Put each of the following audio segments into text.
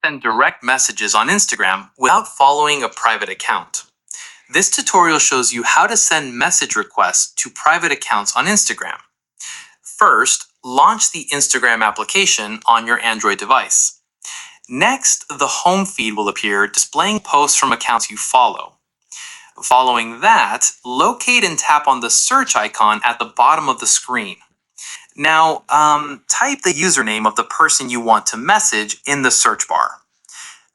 send direct messages on Instagram without following a private account. This tutorial shows you how to send message requests to private accounts on Instagram. First, launch the Instagram application on your Android device. Next, the home feed will appear displaying posts from accounts you follow. Following that, locate and tap on the search icon at the bottom of the screen. Now, type the username of the person you want to message in the search bar.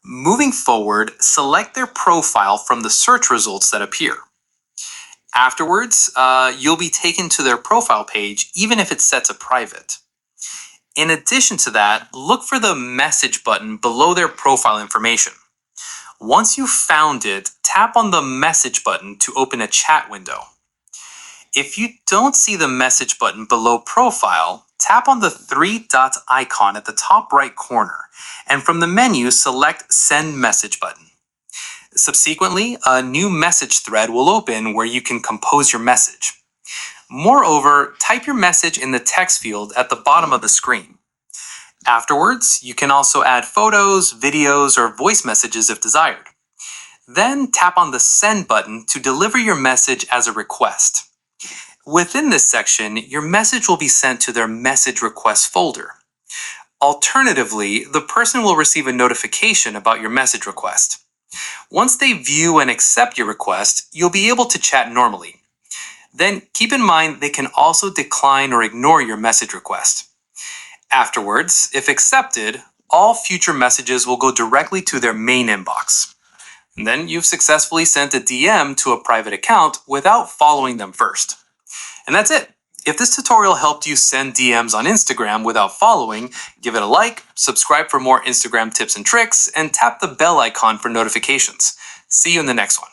Moving forward, select their profile from the search results that appear. Afterwards, you'll be taken to their profile page, even if it's set to private. In addition to that, look for the message button below their profile information. Once you've found it, tap on the message button to open a chat window. If you don't see the message button below profile, tap on the three dot icon at the top right corner, and from the menu, select Send Message button. Subsequently, a new message thread will open where you can compose your message. Moreover, type your message in the text field at the bottom of the screen. Afterwards, you can also add photos, videos, or voice messages if desired. Then tap on the Send button to deliver your message as a request. Within this section, your message will be sent to their message request folder. Alternatively, the person will receive a notification about your message request. Once they view and accept your request, you'll be able to chat normally. Then keep in mind they can also decline or ignore your message request. Afterwards, if accepted, all future messages will go directly to their main inbox. And then you've successfully sent a DM to a private account without following them first. And that's it. If this tutorial helped you send DMs on Instagram without following, give it a like, subscribe for more Instagram tips and tricks, and tap the bell icon for notifications. See you in the next one.